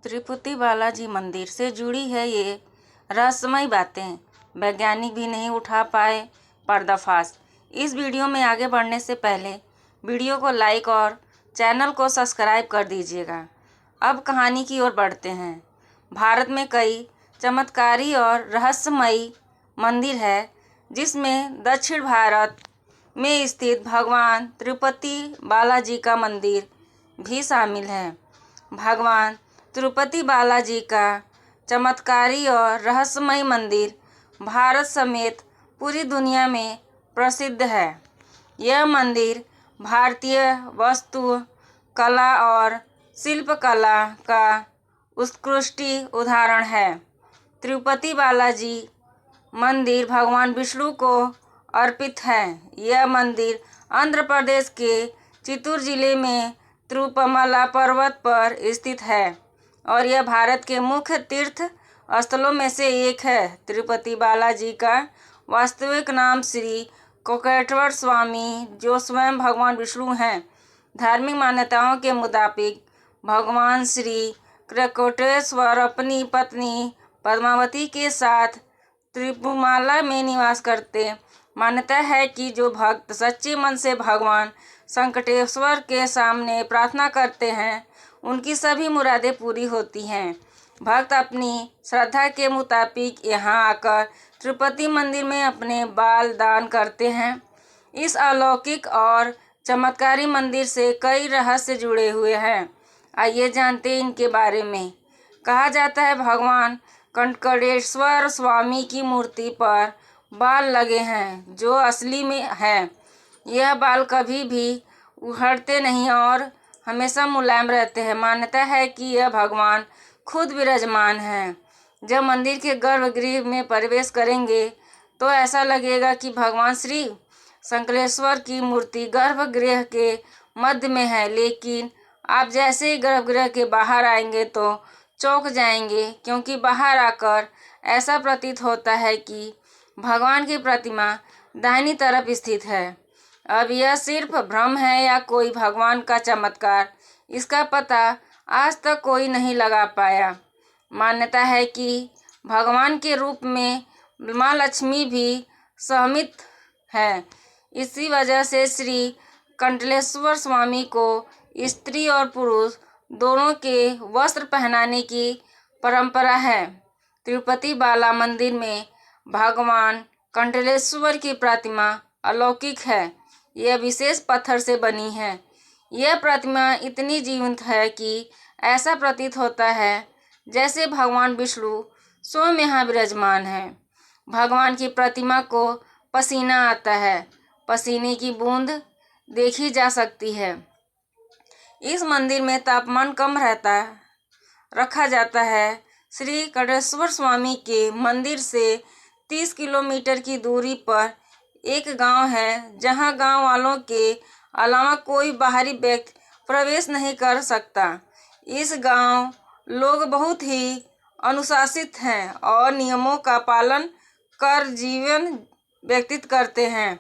तिरुपति बालाजी मंदिर से जुड़ी है ये रहस्यमयी बातें। वैज्ञानिक भी नहीं उठा पाए पर्दाफाश। इस वीडियो में आगे बढ़ने से पहले वीडियो को लाइक और चैनल को सब्सक्राइब कर दीजिएगा। अब कहानी की ओर बढ़ते हैं। भारत में कई चमत्कारी और रहस्यमयी मंदिर है, जिसमें दक्षिण भारत में स्थित भगवान तिरुपति बालाजी का मंदिर भी शामिल है। भगवान तिरुपति बालाजी का चमत्कारी और रहस्यमयी मंदिर भारत समेत पूरी दुनिया में प्रसिद्ध है। यह मंदिर भारतीय वास्तु कला और शिल्पकला का उत्कृष्ट उदाहरण है। तिरुपति बालाजी मंदिर भगवान विष्णु को अर्पित है। यह मंदिर आंध्र प्रदेश के चित्तूर जिले में तिरुपमला पर्वत पर स्थित है और यह भारत के मुख्य तीर्थ स्थलों में से एक है। तिरुपति बालाजी का वास्तविक नाम श्री कोकेश्वर स्वामी, जो स्वयं भगवान विष्णु हैं। धार्मिक मान्यताओं के मुताबिक भगवान श्री कोकेश्वर अपनी पत्नी पद्मावती के साथ तिरुपमला में निवास करते। मान्यता है कि जो भक्त सच्चे मन से भगवान संकटेश्वर के सामने प्रार्थना करते हैं, उनकी सभी मुरादें पूरी होती हैं। भक्त अपनी श्रद्धा के मुताबिक यहाँ आकर तिरुपति मंदिर में अपने बाल दान करते हैं। इस अलौकिक और चमत्कारी मंदिर से कई रहस्य जुड़े हुए हैं। आइए जानते हैं इनके बारे में। कहा जाता है भगवान कोकेश्वर स्वामी की मूर्ति पर बाल लगे हैं, जो असली में है। यह बाल कभी भी उखड़ते नहीं और हमेशा मुलायम रहते हैं। मान्यता है कि यह भगवान खुद विराजमान हैं। जब मंदिर के गर्भगृह में प्रवेश करेंगे तो ऐसा लगेगा कि भगवान श्री शंकरेश्वर की मूर्ति गर्भगृह के मध्य में है, लेकिन आप जैसे ही गर्भगृह के बाहर आएंगे तो चौंक जाएंगे, क्योंकि बाहर आकर ऐसा प्रतीत होता है कि भगवान की प्रतिमा दाहिनी तरफ स्थित है। अब यह सिर्फ भ्रम है या कोई भगवान का चमत्कार, इसका पता आज तक कोई नहीं लगा पाया। मान्यता है कि भगवान के रूप में माँ लक्ष्मी भी सम्मिलित है। इसी वजह से श्री कोकेश्वर स्वामी को स्त्री और पुरुष दोनों के वस्त्र पहनाने की परंपरा है। तिरुपति बाला मंदिर में भगवान कोकेश्वर की प्रतिमा अलौकिक है। यह विशेष पत्थर से बनी है। यह प्रतिमा इतनी जीवंत है कि ऐसा प्रतीत होता है जैसे भगवान विष्णु स्वयं यहाँ विराजमान है। भगवान की प्रतिमा को पसीना आता है, पसीने की बूंद देखी जा सकती है। इस मंदिर में तापमान कम रखा जाता है। श्री कोकेश्वर स्वामी के मंदिर से 30 किलोमीटर की दूरी पर एक गांव है, जहां गांव वालों के अलावा कोई बाहरी व्यक्ति प्रवेश नहीं कर सकता। इस गांव लोग बहुत ही अनुशासित हैं और नियमों का पालन कर जीवन व्यतीत करते हैं।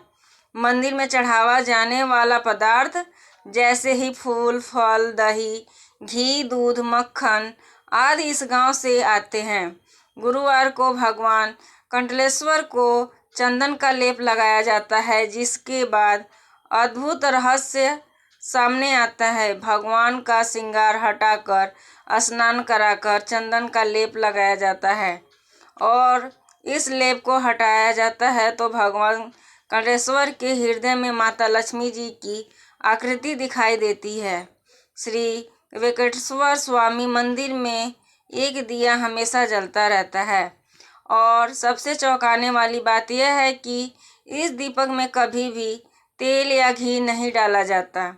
मंदिर में चढ़ावा जाने वाला पदार्थ जैसे ही फूल, फल, दही, घी, दूध, मक्खन आदि इस गांव से आते हैं। गुरुवार को भगवान कोकेश्वर को चंदन का लेप लगाया जाता है, जिसके बाद अद्भुत रहस्य सामने आता है। भगवान का श्रृंगार हटाकर स्नान कराकर चंदन का लेप लगाया जाता है और इस लेप को हटाया जाता है तो भगवान कोकेश्वर के हृदय में माता लक्ष्मी जी की आकृति दिखाई देती है। श्री कोकेश्वर स्वामी मंदिर में एक दिया हमेशा जलता रहता है और सबसे चौंकाने वाली बात यह है कि इस दीपक में कभी भी तेल या घी नहीं डाला जाता।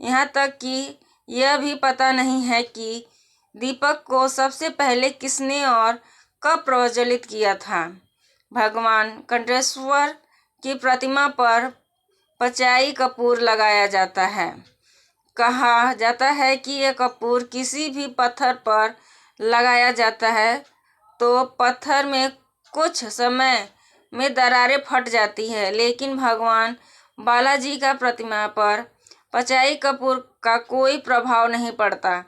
यहाँ तक कि यह भी पता नहीं है कि दीपक को सबसे पहले किसने और कब प्रज्वलित किया था। भगवान कोकेश्वर की प्रतिमा पर पचाई कपूर लगाया जाता है। कहा जाता है कि यह कपूर किसी भी पत्थर पर लगाया जाता है तो पत्थर में कुछ समय में दरारें फट जाती है, लेकिन भगवान बालाजी का प्रतिमा पर पचाई कपूर का कोई प्रभाव नहीं पड़ता।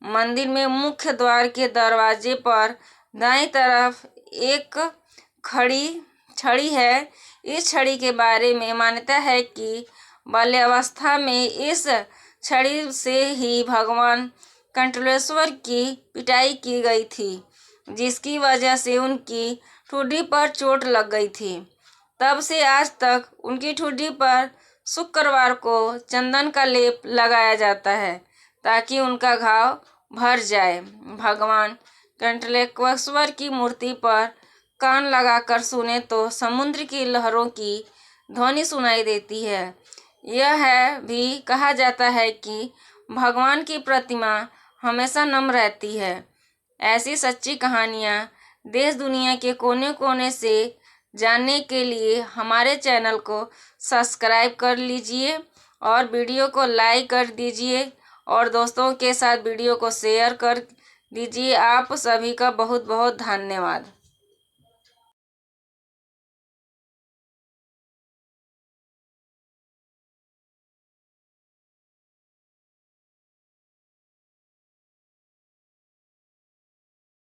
मंदिर में मुख्य द्वार के दरवाजे पर दाईं तरफ एक छड़ी है। इस छड़ी के बारे में मान्यता है कि बाल्यावस्था में इस छड़ी से ही भगवान कंठलेश्वर की पिटाई की गई थी, जिसकी वजह से उनकी ठुड्डी पर चोट लग गई थी। तब से आज तक उनकी ठुड्डी पर शुक्रवार को चंदन का लेप लगाया जाता है ताकि उनका घाव भर जाए। भगवान कंठलेश्वर की मूर्ति पर कान लगाकर सुने तो समुद्र की लहरों की ध्वनि सुनाई देती है। यह भी कहा जाता है कि भगवान की प्रतिमा हमेशा नम रहती है। ऐसी सच्ची कहानियाँ देश दुनिया के कोने कोने से जानने के लिए हमारे चैनल को सब्सक्राइब कर लीजिए और वीडियो को लाइक कर दीजिए और दोस्तों के साथ वीडियो को शेयर कर दीजिए। आप सभी का बहुत बहुत धन्यवाद।